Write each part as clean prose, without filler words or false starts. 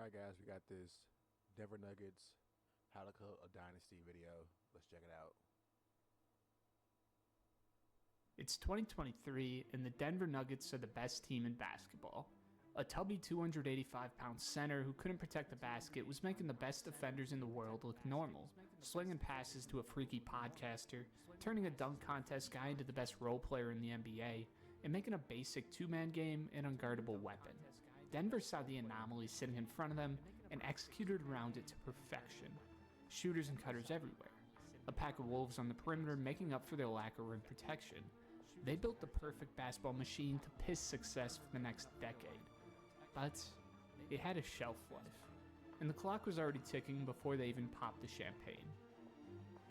Alright guys, we got this Denver Nuggets How to Kill a Dynasty video. Let's check it out. It's 2023 and the Denver Nuggets are the best team in basketball. A tubby 285-pound center who couldn't protect the basket was making the best defenders in the world look normal, slinging passes to a freaky podcaster, turning a dunk contest guy into the best role player in the NBA, and making a basic two-man game an unguardable weapon. Denver saw the anomaly sitting in front of them and executed around it to perfection. Shooters and cutters everywhere. A pack of wolves on the perimeter making up for their lack of rim protection. They built the perfect basketball machine to piss success for the next decade. But it had a shelf life, and the clock was already ticking before they even popped the champagne.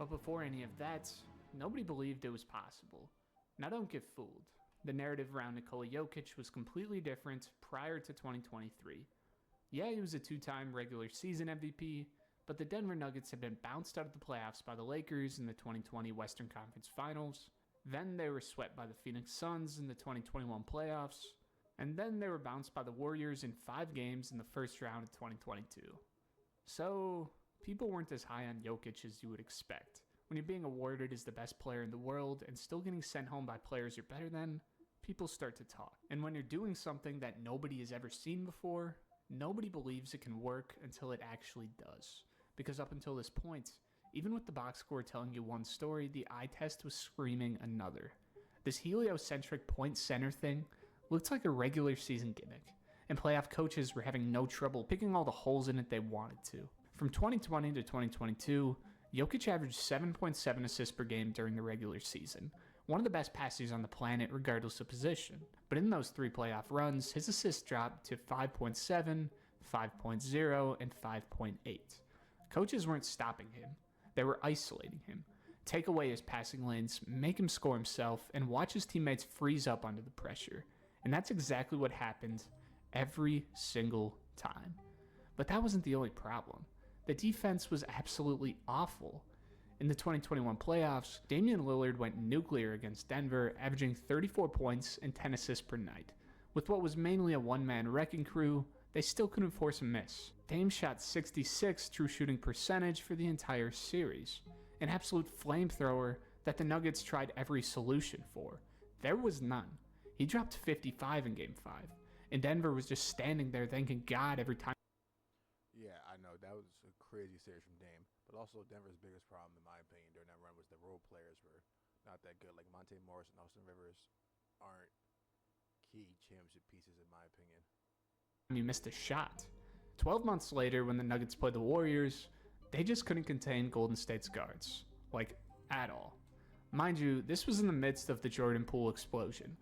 But before any of that, nobody believed it was possible. Now don't get fooled. The narrative around Nikola Jokic was completely different prior to 2023. Yeah, he was a two-time regular season MVP, but the Denver Nuggets had been bounced out of the playoffs by the Lakers in the 2020 Western Conference Finals. Then they were swept by the Phoenix Suns in the 2021 playoffs. And then they were bounced by the Warriors in 5 games in the first round of 2022. So, people weren't as high on Jokic as you would expect. When you're being awarded as the best player in the world and still getting sent home by players you're better than, people start to talk. And when you're doing something that nobody has ever seen before, nobody believes it can work until it actually does. Because up until this point, even with the box score telling you one story, the eye test was screaming another. This heliocentric point center thing looked like a regular season gimmick, and playoff coaches were having no trouble picking all the holes in it they wanted to. From 2020 to 2022, Jokic averaged 7.7 assists per game during the regular season, one of the best passers on the planet regardless of position. But in those 3 playoff runs, his assists dropped to 5.7, 5.0, and 5.8. Coaches weren't stopping him. They were isolating him. Take away his passing lanes, make him score himself, and watch his teammates freeze up under the pressure. And that's exactly what happened every single time. But that wasn't the only problem. The defense was absolutely awful. In the 2021 playoffs, Damian Lillard went nuclear against Denver, averaging 34 points and 10 assists per night. With what was mainly a one-man wrecking crew, they still couldn't force a miss. Dame shot 66 true shooting percentage for the entire series, an absolute flamethrower that the Nuggets tried every solution for. There was none. He dropped 55 in Game 5, and Denver was just standing there thanking God every time. Yeah, I know. That was a crazy series from Dame. But also Denver's biggest problem, in my opinion, during that run was the role players were not that good. Like Monte Morris and Austin Rivers aren't key championship pieces, in my opinion. He missed a shot. 12 months later, when the Nuggets played the Warriors, they just couldn't contain Golden State's guards. Like, at all. Mind you, this was in the midst of the Jordan Poole explosion.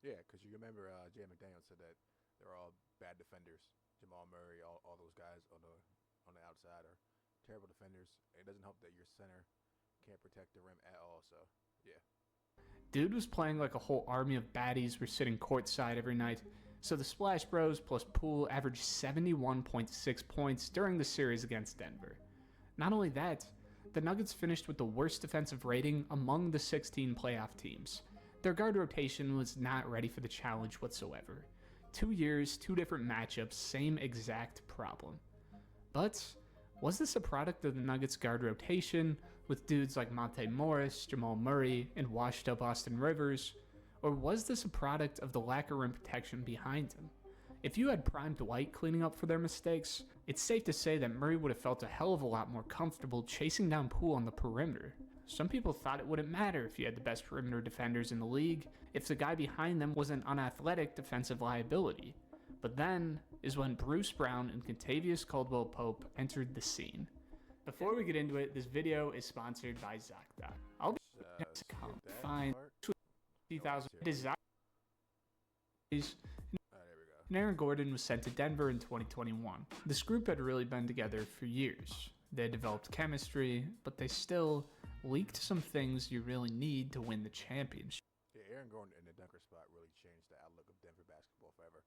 Yeah, because you remember Jay McDaniels said that they're all bad defenders. Jamal Murray, all those guys on the outside are terrible defenders. It doesn't help that your center can't protect the rim at all, so, yeah. Dude was playing like a whole army of baddies were sitting courtside every night, so the Splash Bros plus Poole averaged 71.6 points during the series against Denver. Not only that, the Nuggets finished with the worst defensive rating among the 16 playoff teams. Their guard rotation was not ready for the challenge whatsoever. 2 years, 2 different matchups, same exact problem. But was this a product of the Nuggets guard rotation with dudes like Monte Morris, Jamal Murray, and washed up Austin Rivers? Or was this a product of the lack of rim protection behind him? If you had prime Dwight cleaning up for their mistakes, it's safe to say that Murray would have felt a hell of a lot more comfortable chasing down Poole on the perimeter. Some people thought it wouldn't matter if you had the best perimeter defenders in the league, if the guy behind them was an unathletic defensive liability. But then is when Bruce Brown and Kentavious Caldwell-Pope entered the scene. Before we get into it, this video is sponsored by ZocDoc. I'll be fine. 50,000 desires. And Aaron Gordon was sent to Denver in 2021. This group had really been together for years. They had developed chemistry, but they still leaked some things you really need to win the championship. Yeah, Aaron Gordon in the dunker spot really changed the outlook of Denver basketball forever.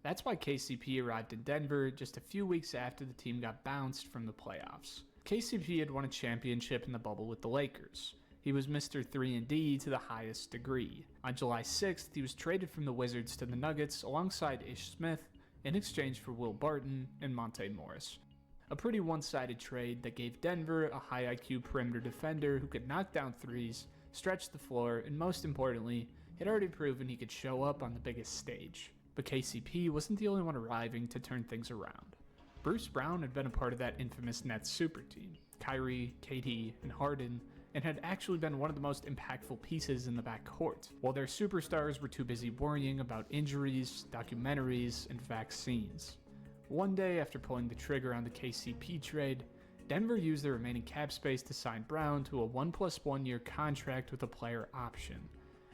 That's why KCP arrived in Denver just a few weeks after the team got bounced from the playoffs. KCP had won a championship in the bubble with the Lakers. He was Mr. 3-and-D to the highest degree. On July 6th, he was traded from the Wizards to the Nuggets alongside Ish Smith, in exchange for Will Barton and Monte Morris. A pretty one-sided trade that gave Denver a high IQ perimeter defender who could knock down threes, stretch the floor, and most importantly, had already proven he could show up on the biggest stage. But KCP wasn't the only one arriving to turn things around. Bruce Brown had been a part of that infamous Nets super team, Kyrie, KD, and Harden, and had actually been one of the most impactful pieces in the backcourt, while their superstars were too busy worrying about injuries, documentaries, and vaccines. One day after pulling the trigger on the KCP trade, Denver used the remaining cap space to sign Brown to a 1+1 year contract with a player option.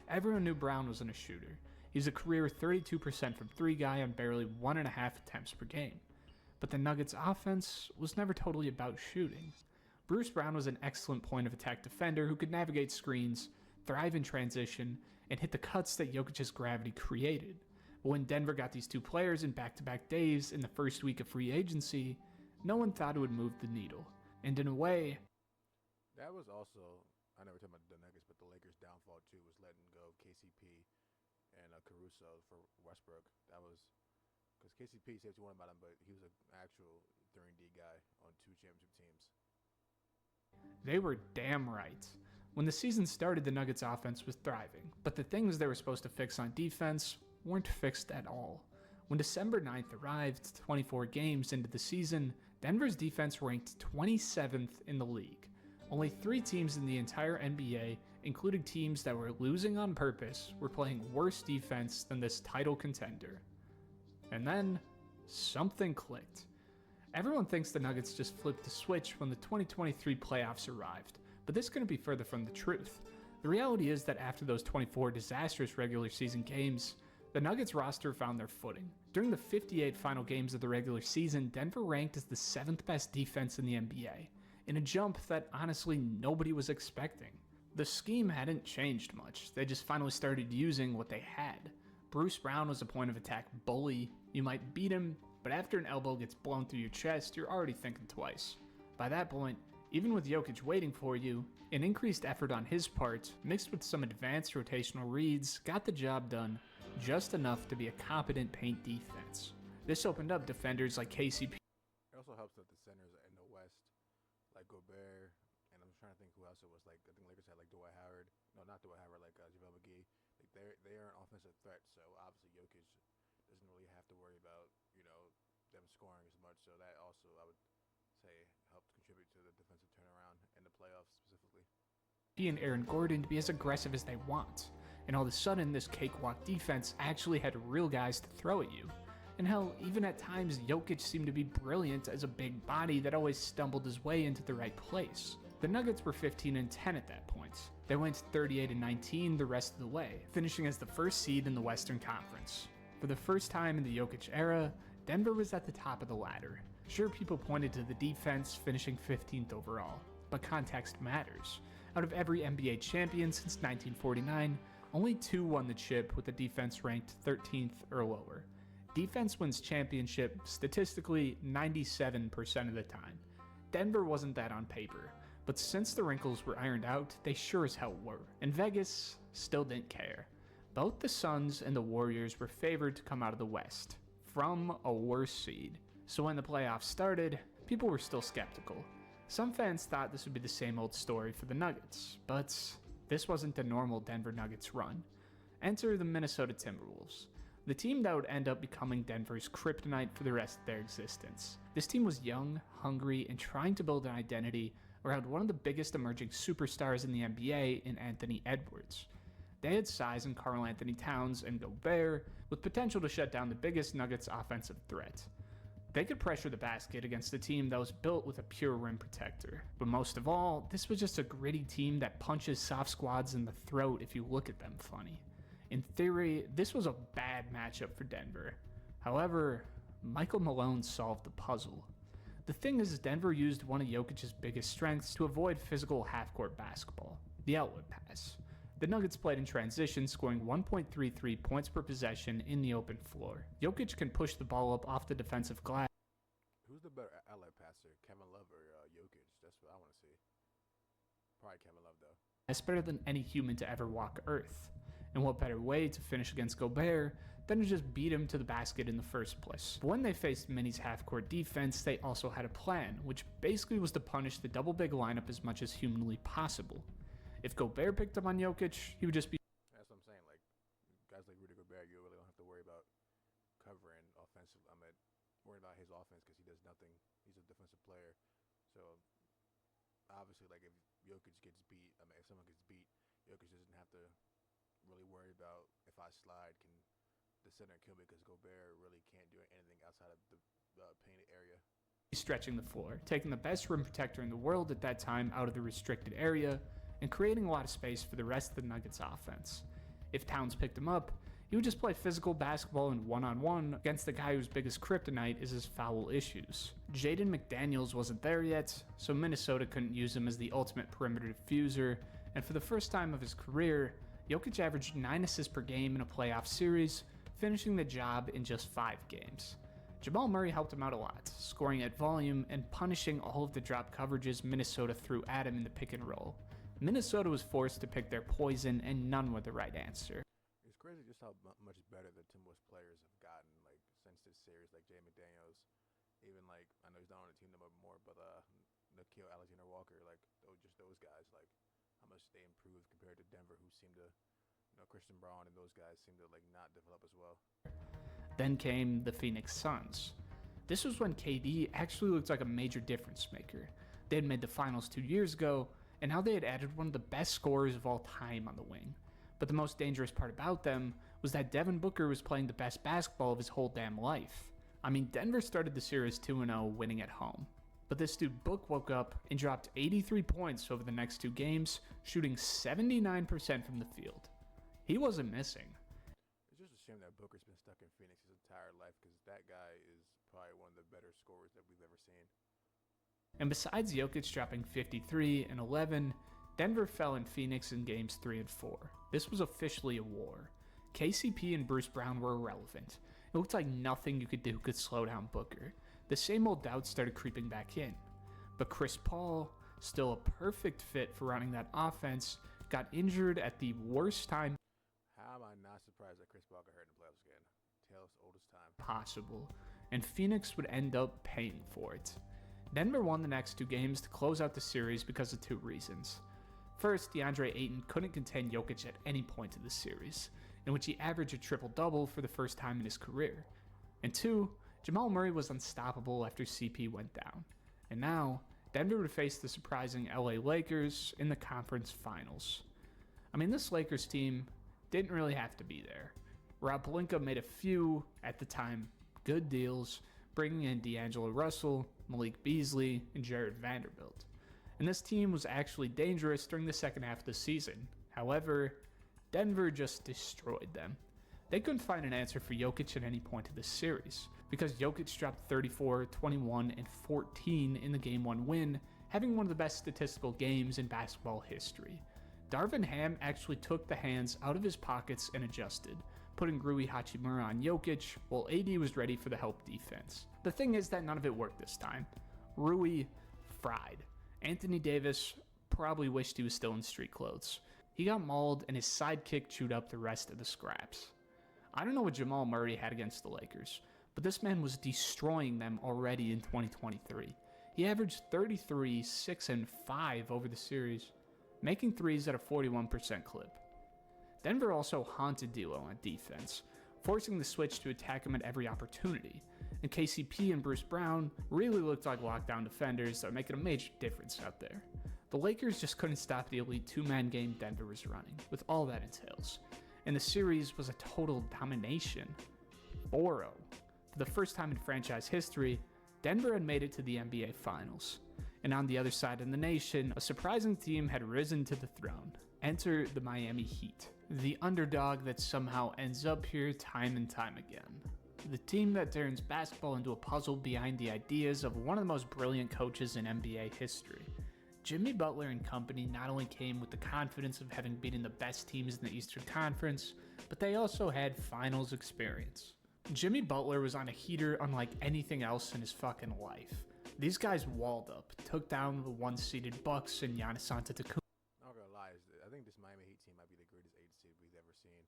Everyone knew Brown wasn't a shooter. He's a career 32% from 3 guy on barely 1.5 attempts per game. But the Nuggets' offense was never totally about shooting. Bruce Brown was an excellent point of attack defender who could navigate screens, thrive in transition, and hit the cuts that Jokic's gravity created. But when Denver got these two players in back-to-back days in the first week of free agency, no one thought it would move the needle. And in a way, That was also, I never talked about the Nuggets, but the Lakers' downfall too was letting go of KCP and Caruso for Westbrook. That was because KCP saved you one about him, but he was an actual 3-and-D guy on 2 championship teams. they were damn right. When the season started, the Nuggets' offense was thriving, but the things they were supposed to fix on defense weren't fixed at all. When December 9th arrived, 24 games into the season, Denver's defense ranked 27th in the league. Only 3 teams in the entire NBA, including teams that were losing on purpose, were playing worse defense than this title contender. And then, something clicked. Everyone thinks the Nuggets just flipped the switch when the 2023 playoffs arrived, but this couldn't be further from the truth. The reality is that after those 24 disastrous regular season games, the Nuggets roster found their footing. During the 58 final games of the regular season, Denver ranked as the 7th best defense in the NBA, in a jump that honestly nobody was expecting. The scheme hadn't changed much, they just finally started using what they had. Bruce Brown was a point of attack bully. You might beat him, but after an elbow gets blown through your chest, you're already thinking twice. By that point, even with Jokic waiting for you, an increased effort on his part, mixed with some advanced rotational reads, got the job done just enough to be a competent paint defense. This opened up defenders like KCP. It also helps that the centers in the West, like Gobert, and I'm trying to think who else it was. Like I think Lakers had like Dwight Howard. No, not Dwight Howard. Like JaVale McGee. Like they are an offensive threat. So obviously Jokic doesn't really have to worry about them scoring as much. So that also I would say helped contribute to the defensive turnaround in the playoffs specifically. And Aaron Gordon to be as aggressive as they want. And all of a sudden, this cakewalk defense actually had real guys to throw at you. And hell, even at times, Jokic seemed to be brilliant as a big body that always stumbled his way into the right place. The Nuggets were 15-10 at that point. They went 38-19 the rest of the way, finishing as the first seed in the Western Conference. For the first time in the Jokic era, Denver was at the top of the ladder. Sure, people pointed to the defense finishing 15th overall, but context matters. Out of every NBA champion since 1949, only 2 won the chip with a defense ranked 13th or lower. Defense wins championship statistically 97% of the time. Denver wasn't that on paper, but since the wrinkles were ironed out, they sure as hell were. And Vegas still didn't care. Both the Suns and the Warriors were favored to come out of the West, from a worse seed. So when the playoffs started, people were still skeptical. Some fans thought this would be the same old story for the Nuggets, but this wasn't the normal Denver Nuggets run. Enter the Minnesota Timberwolves, the team that would end up becoming Denver's kryptonite for the rest of their existence. This team was young, hungry, and trying to build an identity around one of the biggest emerging superstars in the NBA in Anthony Edwards. They had size in Karl Anthony Towns and Gobert, with potential to shut down the biggest Nuggets offensive threat. They could pressure the basket against a team that was built with a pure rim protector. But most of all, this was just a gritty team that punches soft squads in the throat if you look at them funny. In theory, this was a bad matchup for Denver. However, Michael Malone solved the puzzle. The thing is, Denver used one of Jokic's biggest strengths to avoid physical half-court basketball, the outlet pass. The Nuggets played in transition, scoring 1.33 points per possession in the open floor. Jokic can push the ball up off the defensive glass. Who's the better outlet passer, Kevin Love or Jokic? That's what I want to see. Probably Kevin Love, though. That's better than any human to ever walk Earth. And what better way to finish against Gobert than to just beat him to the basket in the first place. But when they faced Minnie's half-court defense, they also had a plan, which basically was to punish the double big lineup as much as humanly possible. If Gobert picked up on Jokic, he would just be... That's what I'm saying. Like, guys like Rudy Gobert, you really don't have to worry about covering offensive. Worried about his offense because he does nothing. He's a defensive player. So, obviously, like, if Jokic gets beat, if someone gets beat, Jokic doesn't have to really worry about if I slide, can the center kill me, because Gobert really can't do anything outside of the painted area. Stretching the floor, taking the best rim protector in the world at that time out of the restricted area, and creating a lot of space for the rest of the Nuggets offense. If Towns picked him up, he would just play physical basketball in one-on-one against the guy whose biggest kryptonite is his foul issues. Jaden McDaniels wasn't there yet, so Minnesota couldn't use him as the ultimate perimeter diffuser, and for the first time of his career, Jokic averaged 9 assists per game in a playoff series, finishing the job in just 5 games. Jamal Murray helped him out a lot, scoring at volume and punishing all of the drop coverages Minnesota threw at him in the pick and roll. Minnesota was forced to pick their poison, and none were the right answer. It's crazy just how much better the Timberwolves players have gotten, like, since this series. Like Jay McDaniels, even, like, I know he's not on the team no more, but Nikhil Alexander-Walker, like, those guys, like, how much they improved compared to Denver, who seemed to, Christian Braun and those guys seemed to, like, not develop as well. Then came the Phoenix Suns. This was when KD actually looked like a major difference maker. They had made the finals 2 years ago, and now they had added one of the best scorers of all time on the wing. But the most dangerous part about them was that Devin Booker was playing the best basketball of his whole damn life. Denver started the series 2-0, winning at home. But this dude Book woke up and dropped 83 points over the next 2 games, shooting 79% from the field. He wasn't missing. It's just a shame that Booker's been stuck in Phoenix his entire life, because that guy is probably one of the better scorers that we've ever seen. And besides Jokic dropping 53 and 11, Denver fell in Phoenix in games 3 and 4. This was officially a war. KCP and Bruce Brown were irrelevant. It looked like nothing you could do could slow down Booker. The same old doubts started creeping back in. But Chris Paul, still a perfect fit for running that offense, got injured at the worst time How am I not surprised that Chris Paul got hurt in the playoffs again? Tale's oldest time possible, and Phoenix would end up paying for it. Denver won the next 2 games to close out the series because of 2 reasons. First, DeAndre Ayton couldn't contain Jokic at any point in the series, in which he averaged a triple-double for the first time in his career. And 2, Jamal Murray was unstoppable after CP went down. And now, Denver would face the surprising LA Lakers in the conference finals. This Lakers team didn't really have to be there. Rob Pelinka made a few, at the time, good deals, bringing in D'Angelo Russell, Malik Beasley, and Jared Vanderbilt. And this team was actually dangerous during the second half of the season. However, Denver just destroyed them. They couldn't find an answer for Jokic at any point of this series, because Jokic dropped 34, 21, and 14 in the Game 1 win, having one of the best statistical games in basketball history. Darvin Ham actually took the hands out of his pockets and adjusted, putting Rui Hachimura on Jokic, while AD was ready for the help defense. The thing is that none of it worked this time. Rui fried. Anthony Davis probably wished he was still in street clothes. He got mauled and his sidekick chewed up the rest of the scraps. I don't know what Jamal Murray had against the Lakers, but this man was destroying them already in 2023. He averaged 33, 6, and 5 over the series, making threes at a 41% clip. Denver also haunted D'Lo on defense, forcing the switch to attack him at every opportunity, and KCP and Bruce Brown really looked like lockdown defenders that were making a major difference out there. The Lakers just couldn't stop the elite 2-man game Denver was running, with all that entails, and the series was a total domination. 4-0. For the first time in franchise history, Denver had made it to the NBA Finals. And on the other side of the nation, a surprising team had risen to the throne. Enter the Miami Heat, the underdog that somehow ends up here time and time again. The team that turns basketball into a puzzle behind the ideas of one of the most brilliant coaches in NBA history. Jimmy Butler and company not only came with the confidence of having beaten the best teams in the Eastern Conference, but they also had finals experience. Jimmy Butler was on a heater unlike anything else in his fucking life. These guys walled up, took down the 1-seeded Bucks and Giannis Antetokounmpo. I'm not gonna lie, I think this Miami Heat team might be the greatest 8 seed we've ever seen.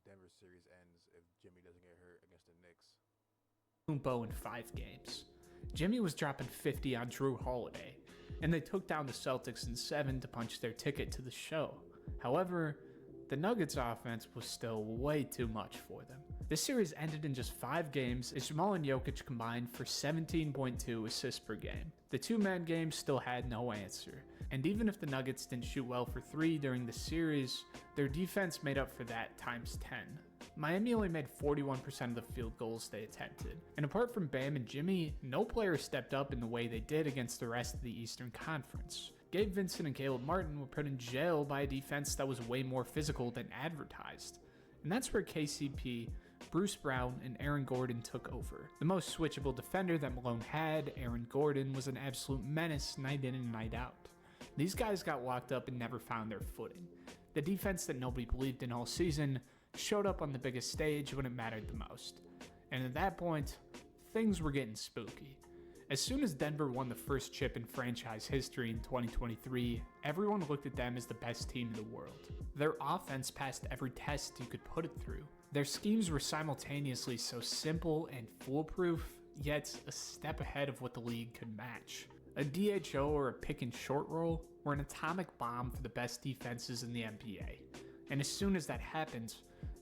Denver series ends if Jimmy doesn't get hurt against the Knicks. Bow in 5 games. Jimmy was dropping 50 on Drew Holiday, and they took down the Celtics in 7 to punch their ticket to the show. However, the Nuggets offense was still way too much for them. This series ended in just 5 games as Jamal and Jokic combined for 17.2 assists per game. The two-man game still had no answer, and even if the Nuggets didn't shoot well for 3 during the series, their defense made up for that times 10. Miami only made 41% of the field goals they attempted, and apart from Bam and Jimmy, no player stepped up in the way they did against the rest of the Eastern Conference. Gabe Vincent and Caleb Martin were put in jail by a defense that was way more physical than advertised, and that's where KCP, Bruce Brown, and Aaron Gordon took over. The most switchable defender that Malone had, Aaron Gordon, was an absolute menace night in and night out. These guys got locked up and never found their footing. The defense that nobody believed in all season showed up on the biggest stage when it mattered the most. And at that point, things were getting spooky. As soon as Denver won the first chip in franchise history in 2023, everyone looked at them as the best team in the world. Their offense passed every test you could put it through. Their schemes were simultaneously so simple and foolproof, yet a step ahead of what the league could match. A DHO or a pick and short roll were an atomic bomb for the best defenses in the NBA. And as soon as that happened,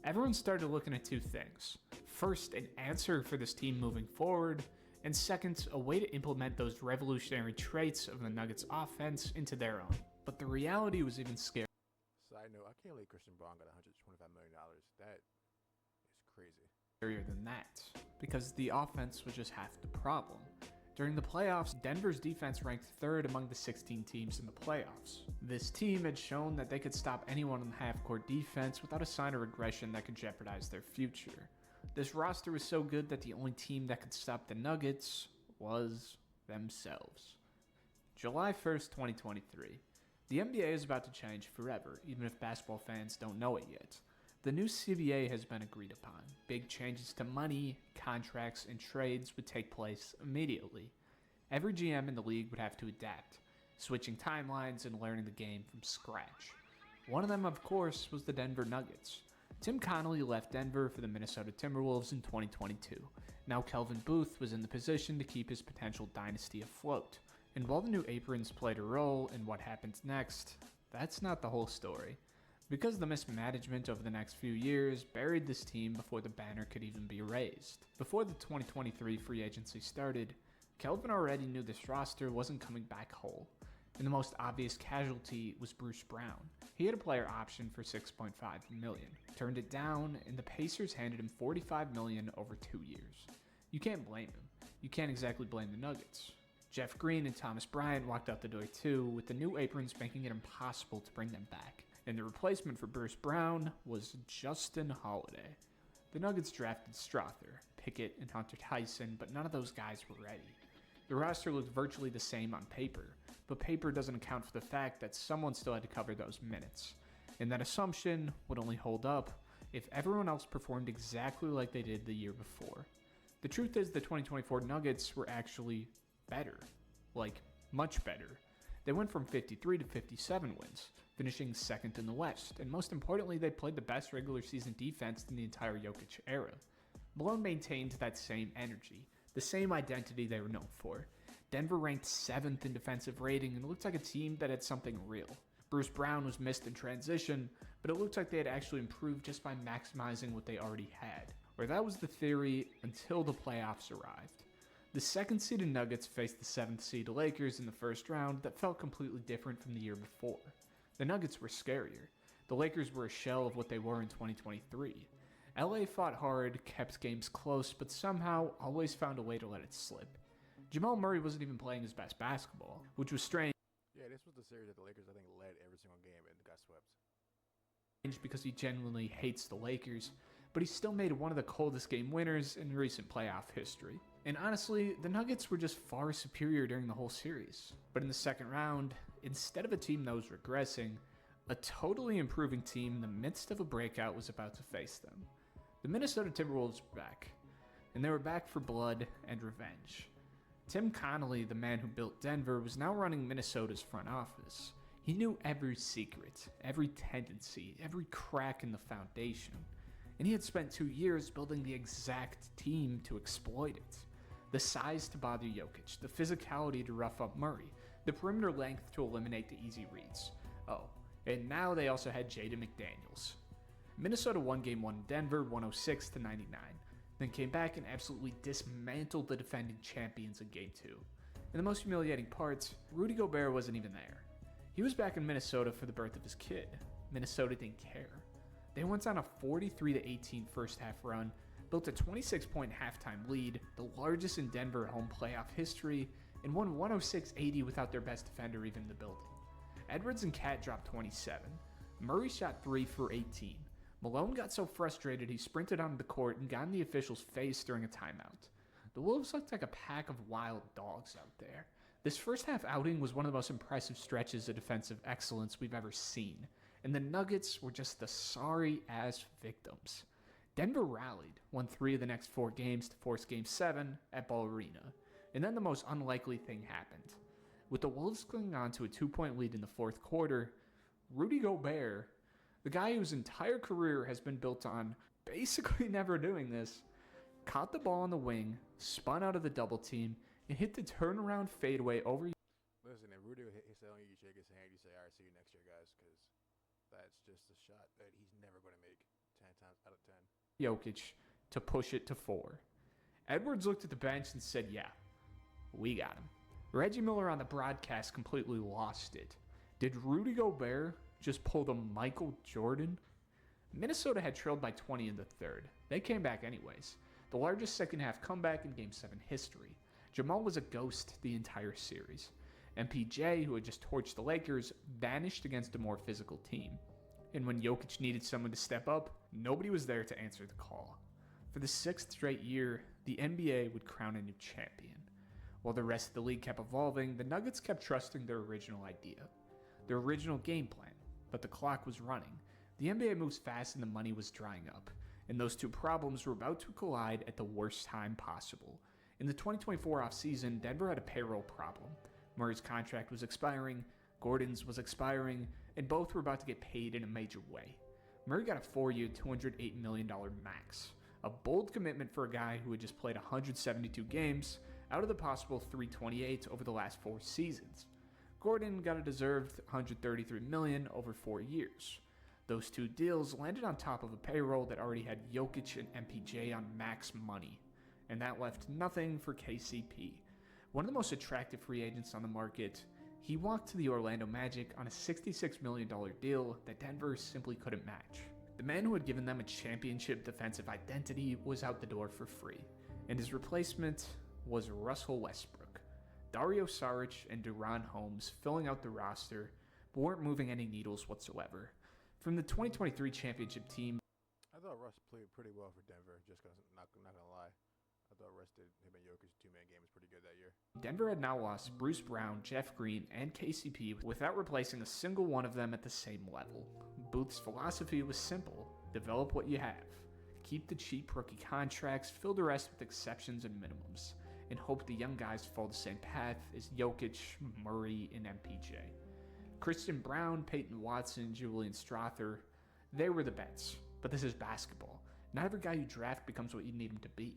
everyone started looking at 2 things. First, an answer for this team moving forward, and second, a way to implement those revolutionary traits of the Nuggets offense into their own. But the reality was even scarier. Side note, I can't believe Christian Braun got $125 million. That is crazy. Than that, because the offense was just half the problem. During the playoffs, Denver's defense ranked 3rd among the 16 teams in the playoffs. This team had shown that they could stop anyone on the half-court defense without a sign of regression that could jeopardize their future. This roster was so good that the only team that could stop the Nuggets was themselves. July 1st, 2023. The NBA is about to change forever, even if basketball fans don't know it yet. The new CBA has been agreed upon. Big changes to money, contracts, and trades would take place immediately. Every GM in the league would have to adapt, switching timelines and learning the game from scratch. One of them, of course, was the Denver Nuggets. Tim Connolly left Denver for the Minnesota Timberwolves in 2022. Now Kelvin Booth was in the position to keep his potential dynasty afloat. And while the new aprons played a role in what happened next, that's not the whole story. Because the mismanagement over the next few years buried this team before the banner could even be raised. Before the 2023 free agency started, Kelvin already knew this roster wasn't coming back whole, and the most obvious casualty was Bruce Brown. He had a player option for $6.5 million, turned it down, and the Pacers handed him $45 million over 2 years. You can't blame him. You can't exactly blame the Nuggets. Jeff Green and Thomas Bryant walked out the door too, with the new aprons making it impossible to bring them back. And the replacement for Bruce Brown was Justin Holiday. The Nuggets drafted Strother, Pickett, and Hunter Tyson, but none of those guys were ready. The roster looked virtually the same on paper, but paper doesn't account for the fact that someone still had to cover those minutes. And that assumption would only hold up if everyone else performed exactly like they did the year before. The truth is the 2024 Nuggets were actually better. Like, much better. They went from 53 to 57 wins, finishing 2nd in the West, and most importantly, they played the best regular season defense in the entire Jokic era. Malone maintained that same energy, the same identity they were known for. Denver ranked 7th in defensive rating and looked like a team that had something real. Bruce Brown was missed in transition, but it looked like they had actually improved just by maximizing what they already had. Or that was the theory until the playoffs arrived. The 2nd-seeded Nuggets faced the 7th-seeded Lakers in the first round that felt completely different from the year before. The Nuggets were scarier. The Lakers were a shell of what they were in 2023. LA fought hard, kept games close, but somehow always found a way to let it slip. Jamal Murray wasn't even playing his best basketball, which was strange. Yeah, this was the series that the Lakers, I think, led every single game and got swept. Because he genuinely hates the Lakers, but he still made one of the coldest game winners in recent playoff history. And honestly, the Nuggets were just far superior during the whole series. But in the second round, instead of a team that was regressing, a totally improving team in the midst of a breakout was about to face them. The Minnesota Timberwolves were back, and they were back for blood and revenge. Tim Connolly, the man who built Denver, was now running Minnesota's front office. He knew every secret, every tendency, every crack in the foundation. and he had spent 2 years building the exact team to exploit it. The size to bother Jokic, the physicality to rough up Murray, the perimeter length to eliminate the easy reads. Oh, and now they also had Jaden McDaniels. Minnesota won Game 1 in Denver 106-99, then came back and absolutely dismantled the defending champions in Game 2. And the most humiliating part, Rudy Gobert wasn't even there. He was back in Minnesota for the birth of his kid. Minnesota didn't care. They went on a 43-18 first half run, built a 26-point halftime lead, the largest in Denver home playoff history, and won 106-80 without their best defender even in the building. Edwards and Cat dropped 27. Murray shot 3 for 18. Malone got so frustrated he sprinted onto the court and got in the official's face during a timeout. The Wolves looked like a pack of wild dogs out there. This first half outing was one of the most impressive stretches of defensive excellence we've ever seen, and the Nuggets were just the sorry-ass victims. Denver rallied, won 3 of the next 4 games to force Game 7 at Ball Arena, and then the most unlikely thing happened. With the Wolves clinging on to a 2-point lead in the fourth quarter, Rudy Gobert, the guy whose entire career has been built on basically never doing this, caught the ball on the wing, spun out of the double team, and hit the turnaround fadeaway over. Listen, if Rudy hits that on you, shake his hand, you say, all right, see you next year, guys, because that's just a shot that he's never going to make 10 times out of 10. Jokic to push it to 4. Edwards looked at the bench and said, yeah, we got him. Reggie Miller on the broadcast completely lost it. Did Rudy Gobert just pull the Michael Jordan? Minnesota had trailed by 20 in the third. They came back anyways. The largest second half comeback in Game 7 history. Jamal was a ghost the entire series. MPJ, who had just torched the Lakers, vanished against a more physical team. And when Jokic needed someone to step up, nobody was there to answer the call. For the 6th straight year, the NBA would crown a new champion. While the rest of the league kept evolving, the Nuggets kept trusting their original idea, their original game plan, but the clock was running. The NBA moves fast and the money was drying up, and those two problems were about to collide at the worst time possible. In the 2024 offseason, Denver had a payroll problem. Murray's contract was expiring, Gordon's was expiring, and both were about to get paid in a major way. Murray got a 4-year, $208 million max, a bold commitment for a guy who had just played 172 games out of the possible 328 over the last 4 seasons. Gordon got a deserved $133 million over 4 years. Those 2 deals landed on top of a payroll that already had Jokic and MPJ on max money, and that left nothing for KCP. One of the most attractive free agents on the market, he walked to the Orlando Magic on a $66 million deal that Denver simply couldn't match. The man who had given them a championship defensive identity was out the door for free, and his replacement was Russell Westbrook. Dario Saric and Duran Holmes filling out the roster, but weren't moving any needles whatsoever. From the 2023 championship team, I thought Russ played pretty well for Denver, just because, not going to lie. I thought Russ did him and Jokic's 2-man game was pretty good that year. Denver had now lost Bruce Brown, Jeff Green, and KCP without replacing a single one of them at the same level. Booth's philosophy was simple: develop what you have. Keep the cheap rookie contracts, fill the rest with exceptions and minimums, and hope the young guys follow the same path as Jokic, Murray, and MPJ. Christian Brown, Peyton Watson, Julian Strawther, they were the bets. But this is basketball. Not every guy you draft becomes what you need him to be.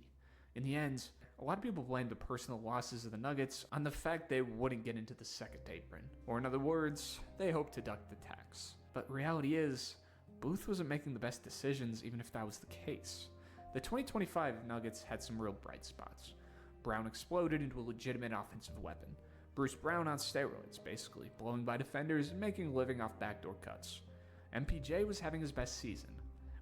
In the end, a lot of people blame the personal losses of the Nuggets on the fact they wouldn't get into the second apron. Or in other words, they hoped to duck the tax. But reality is, Booth wasn't making the best decisions even if that was the case. The 2025 Nuggets had some real bright spots. Brown exploded into a legitimate offensive weapon. Bruce Brown on steroids, basically, blowing by defenders and making a living off backdoor cuts. MPJ was having his best season.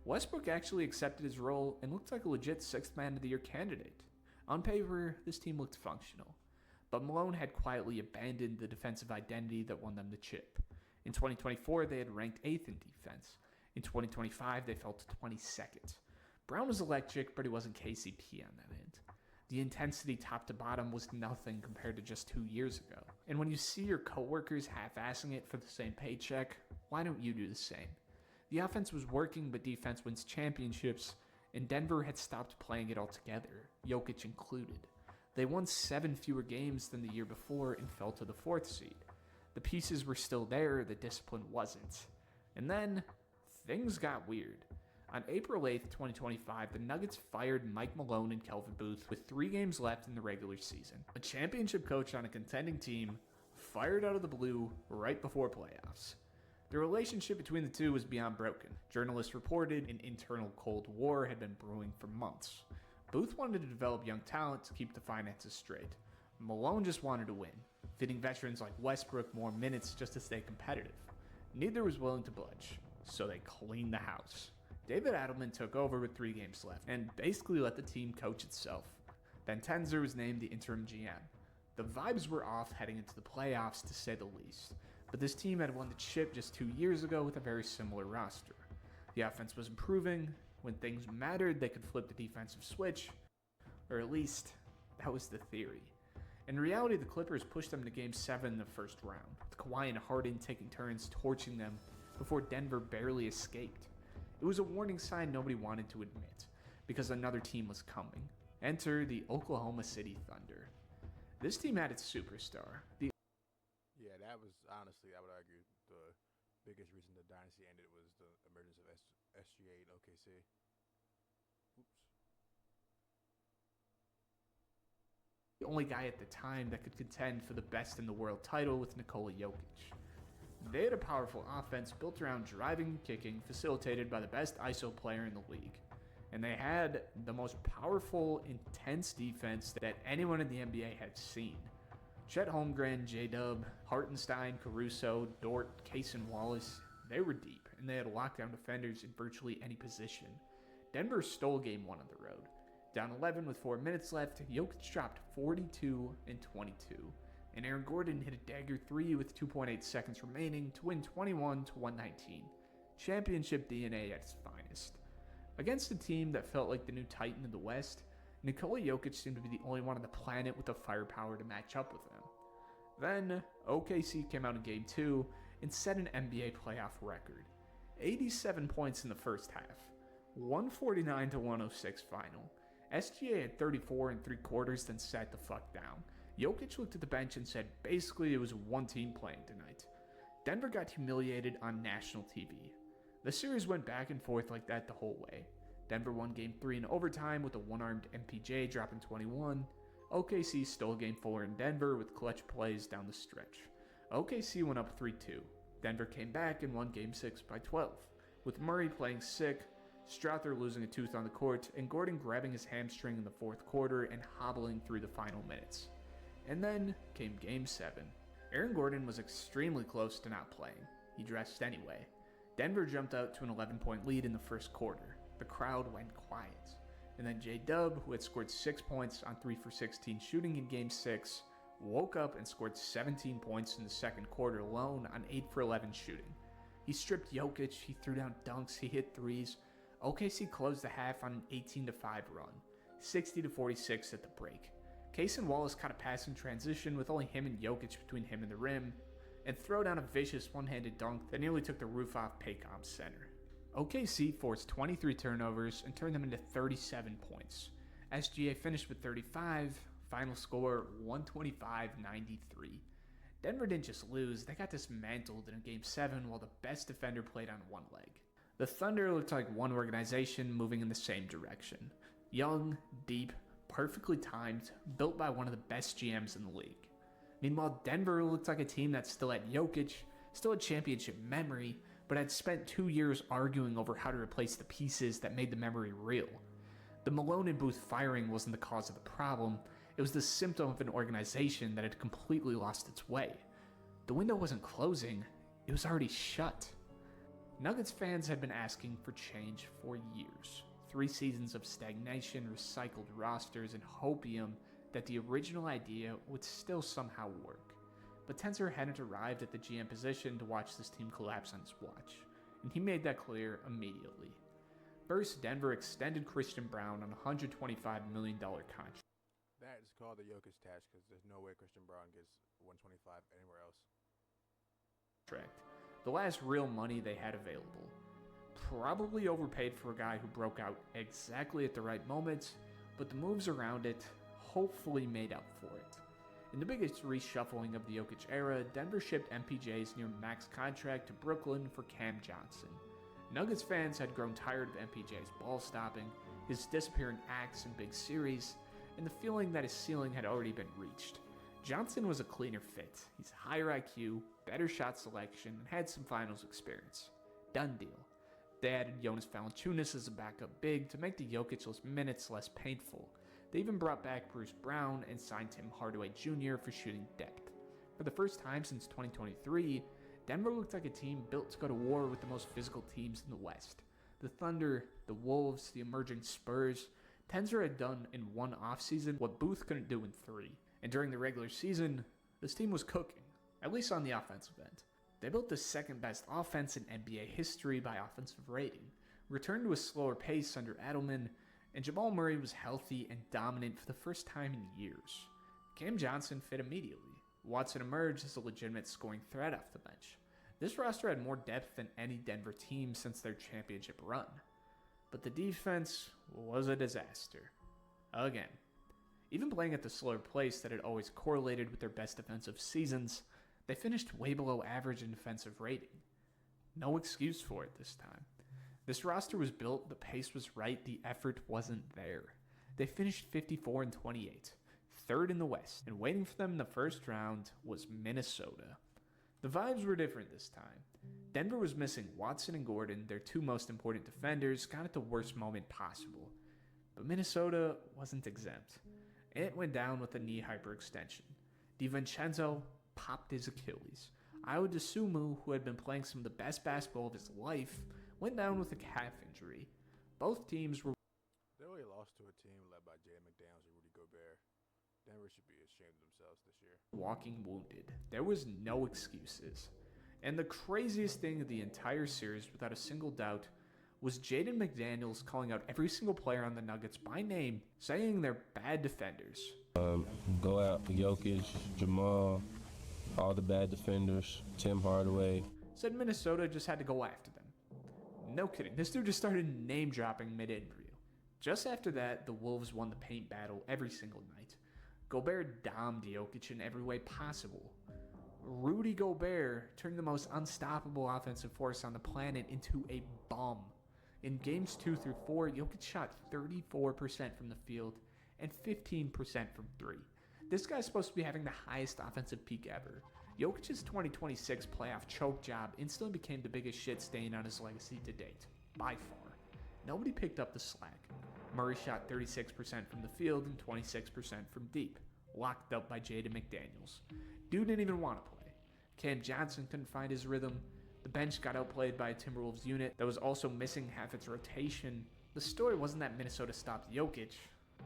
Westbrook actually accepted his role and looked like a legit 6th Man of the Year candidate. On paper, this team looked functional. But Malone had quietly abandoned the defensive identity that won them the chip. In 2024, they had ranked 8th in defense. In 2025, they fell to 22nd. Brown was electric, but he wasn't KCP on that end. The intensity top to bottom was nothing compared to just 2 years ago. And when you see your coworkers half-assing it for the same paycheck, why don't you do the same? The offense was working, but defense wins championships, and Denver had stopped playing it altogether, Jokic included. They won 7 fewer games than the year before and fell to the 4th seed. The pieces were still there, the discipline wasn't. And then, things got weird. On April 8th, 2025, the Nuggets fired Mike Malone and Kelvin Booth with 3 games left in the regular season. A championship coach on a contending team fired out of the blue right before playoffs. The relationship between the two was beyond broken. Journalists reported an internal Cold War had been brewing for months. Booth wanted to develop young talent to keep the finances straight. Malone just wanted to win, fitting veterans like Westbrook more minutes just to stay competitive. Neither was willing to budge, so they cleaned the house. David Adelman took over with 3 games left and basically let the team coach itself. Then Tenzer was named the interim GM. The vibes were off heading into the playoffs, to say the least, but this team had won the chip just 2 years ago with a very similar roster. The offense was improving. When things mattered, they could flip the defensive switch, or at least that was the theory. In reality, the Clippers pushed them to Game 7 in the first round, with Kawhi and Harden taking turns torching them before Denver barely escaped. It was a warning sign nobody wanted to admit, because another team was coming. Enter the Oklahoma City Thunder. This team had its superstar. Yeah, that was honestly, I would argue, the biggest reason the dynasty ended was the emergence of SGA and OKC. Oops. The only guy at the time that could contend for the best in the world title with Nikola Jokic. They had a powerful offense built around driving and kicking, facilitated by the best ISO player in the league. And they had the most powerful, intense defense that anyone in the NBA had seen. Chet Holmgren, J-Dub, Hartenstein, Caruso, Dort, Case and Wallace, they were deep, and they had lockdown defenders in virtually any position. Denver stole Game 1 on the road. Down 11 with 4 minutes left, Jokic dropped 42 and 22. And Aaron Gordon hit a dagger 3 with 2.8 seconds remaining to win 21-119. Championship DNA at its finest. Against a team that felt like the new Titan in the West, Nikola Jokic seemed to be the only one on the planet with the firepower to match up with him. Then, OKC came out in Game 2 and set an NBA playoff record. 87 points in the first half. 149-106 final. SGA had 34 and 3/4, then sat the fuck down. Jokic looked at the bench and said basically it was one team playing tonight. Denver got humiliated on national TV. The series went back and forth like that the whole way. Denver won Game 3 in overtime with a one-armed MPJ dropping 21. OKC stole Game 4 in Denver with clutch plays down the stretch. OKC went up 3-2. Denver came back and won Game 6 by 12, with Murray playing sick, Strother losing a tooth on the court, and Gordon grabbing his hamstring in the fourth quarter and hobbling through the final minutes. And then came Game 7. Aaron Gordon was extremely close to not playing. He dressed anyway. Denver jumped out to an 11-point lead in the first quarter. The crowd went quiet. And then J-Dub, who had scored 6 points on 3 for 16 shooting in Game 6, woke up and scored 17 points in the second quarter alone on 8 for 11 shooting. He stripped Jokic, he threw down dunks, he hit threes. OKC closed the half on an 18-5 run, 60-46 at the break. Case and Wallace caught a pass in transition with only him and Jokic between him and the rim, and throw down a vicious one-handed dunk that nearly took the roof off Paycom's center. OKC forced 23 turnovers and turned them into 37 points. SGA finished with 35, final score 125-93. Denver didn't just lose, they got dismantled in Game 7 while the best defender played on one leg. The Thunder looked like one organization moving in the same direction. Young, deep, perfectly timed, built by one of the best GMs in the league. Meanwhile, Denver looked like a team that still had Jokic, still had championship memory, but had spent 2 years arguing over how to replace the pieces that made the memory real. The Malone and Booth firing wasn't the cause of the problem, it was the symptom of an organization that had completely lost its way. The window wasn't closing, it was already shut. Nuggets fans had been asking for change for years. 3 seasons of stagnation, recycled rosters, and hopium that the original idea would still somehow work. But Tenzer hadn't arrived at the GM position to watch this team collapse on his watch, and he made that clear immediately. First, Denver extended Christian Brown on a $125 million contract. That is called the Jokic tax because there's no way Christian Brown gets 125 anywhere else. The last real money they had available. Probably overpaid for a guy who broke out exactly at the right moment, but the moves around it hopefully made up for it. In the biggest reshuffling of the Jokic era, Denver shipped MPJ's near max contract to Brooklyn for Cam Johnson. Nuggets fans had grown tired of MPJ's ball stopping, his disappearing acts in big series, and the feeling that his ceiling had already been reached. Johnson was a cleaner fit. He's higher IQ, better shot selection, and had some finals experience. Done deal. They added Jonas Valanciunas as a backup big to make the Jokic minutes less painful. They even brought back Bruce Brown and signed Tim Hardaway Jr. for shooting depth. For the first time since 2023, Denver looked like a team built to go to war with the most physical teams in the West. The Thunder, the Wolves, the emerging Spurs. Tenzer had done in one offseason what Booth couldn't do in 3. And during the regular season, this team was cooking, at least on the offensive end. They built the second best offense in NBA history by offensive rating, returned to a slower pace under Edelman, and Jamal Murray was healthy and dominant for the first time in years. Cam Johnson fit immediately. Watson emerged as a legitimate scoring threat off the bench. This roster had more depth than any Denver team since their championship run. But the defense was a disaster. Again. Even playing at the slower pace that had always correlated with their best defensive seasons, they finished way below average in defensive rating. No excuse for it this time. This roster was built, the pace was right, the effort wasn't there. They finished 54-28, third in the West, and waiting for them in the first round was Minnesota. The vibes were different this time. Denver was missing Watson and Gordon, their two most important defenders, got at the worst moment possible. But Minnesota wasn't exempt. It went down with a knee hyperextension. DiVincenzo popped his Achilles. Ayo Dosunmu, who had been playing some of the best basketball of his life, went down with a calf injury. Both teams were... They only lost to a team led by Jaden McDaniels and Rudy Gobert. Denver should be ashamed of themselves this year. Walking wounded. There was no excuses. And the craziest thing of the entire series, without a single doubt, was Jaden McDaniels calling out every single player on the Nuggets by name, saying they're bad defenders. Go out for Jokic, Jamal, all the bad defenders, Tim Hardaway. Said Minnesota just had to go after them. No kidding, this dude just started name-dropping mid-interview. Just after that, the Wolves won the paint battle every single night. Gobert domed Jokic in every way possible. Rudy Gobert turned the most unstoppable offensive force on the planet into a bum. In games 2 through 4, Jokic shot 34% from the field and 15% from 3. This guy's supposed to be having the highest offensive peak ever. Jokic's 2026 playoff choke job instantly became the biggest shit stain on his legacy to date, by far. Nobody picked up the slack. Murray shot 36% from the field and 26% from deep, locked up by Jaden McDaniels. Dude didn't even want to play. Cam Johnson couldn't find his rhythm. The bench got outplayed by a Timberwolves unit that was also missing half its rotation. The story wasn't that Minnesota stopped Jokic.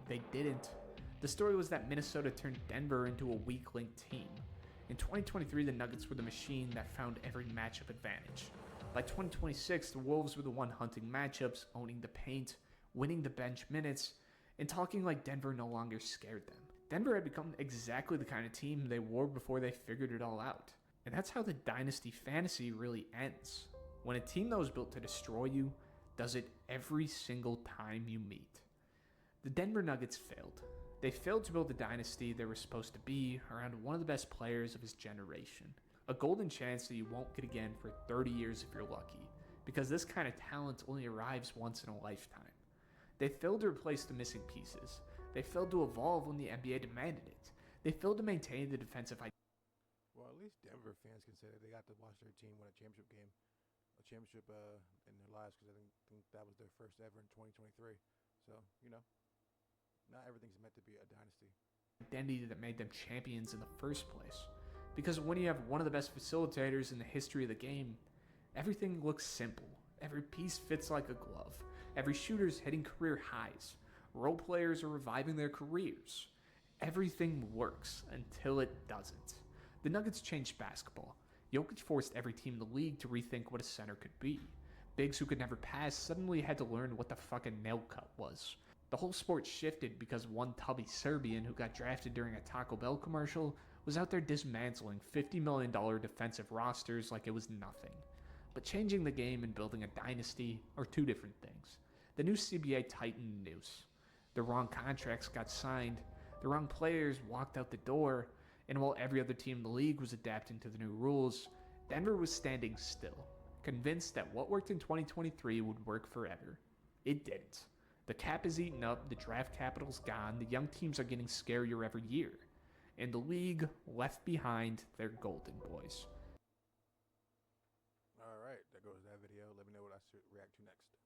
They didn't. The story was that Minnesota turned Denver into a weak-linked team. In 2023, the Nuggets were the machine that found every matchup advantage. By 2026, the Wolves were the one hunting matchups, owning the paint, winning the bench minutes, and talking like Denver no longer scared them. Denver had become exactly the kind of team they were before they figured it all out. And that's how the dynasty fantasy really ends. When a team that was built to destroy you does it every single time you meet. The Denver Nuggets failed. They failed to build the dynasty they were supposed to be around one of the best players of his generation. A golden chance that you won't get again for 30 years if you're lucky, because this kind of talent only arrives once in a lifetime. They failed to replace the missing pieces. They failed to evolve when the NBA demanded it. They failed to maintain the defensive identity. Well, at least Denver fans can say that they got to watch their team win a championship in their lives, because I think that was their first ever in 2023. So, not everything's meant to be a dynasty. Identity that made them champions in the first place. Because when you have one of the best facilitators in the history of the game, everything looks simple. Every piece fits like a glove. Every shooter's hitting career highs. Role players are reviving their careers. Everything works until it doesn't. The Nuggets changed basketball. Jokic forced every team in the league to rethink what a center could be. Bigs who could never pass suddenly had to learn what the fucking nail cut was. The whole sport shifted because one tubby Serbian who got drafted during a Taco Bell commercial was out there dismantling $50 million defensive rosters like it was nothing. But changing the game and building a dynasty are two different things. The new CBA tightened the noose. The wrong contracts got signed, the wrong players walked out the door, and while every other team in the league was adapting to the new rules, Denver was standing still. convinced that what worked in 2023 would work forever. It didn't. The cap is eaten up, the draft capital's gone, the young teams are getting scarier every year, and the league left behind their golden boys. All right, that goes that video. Let me know what I should react to next.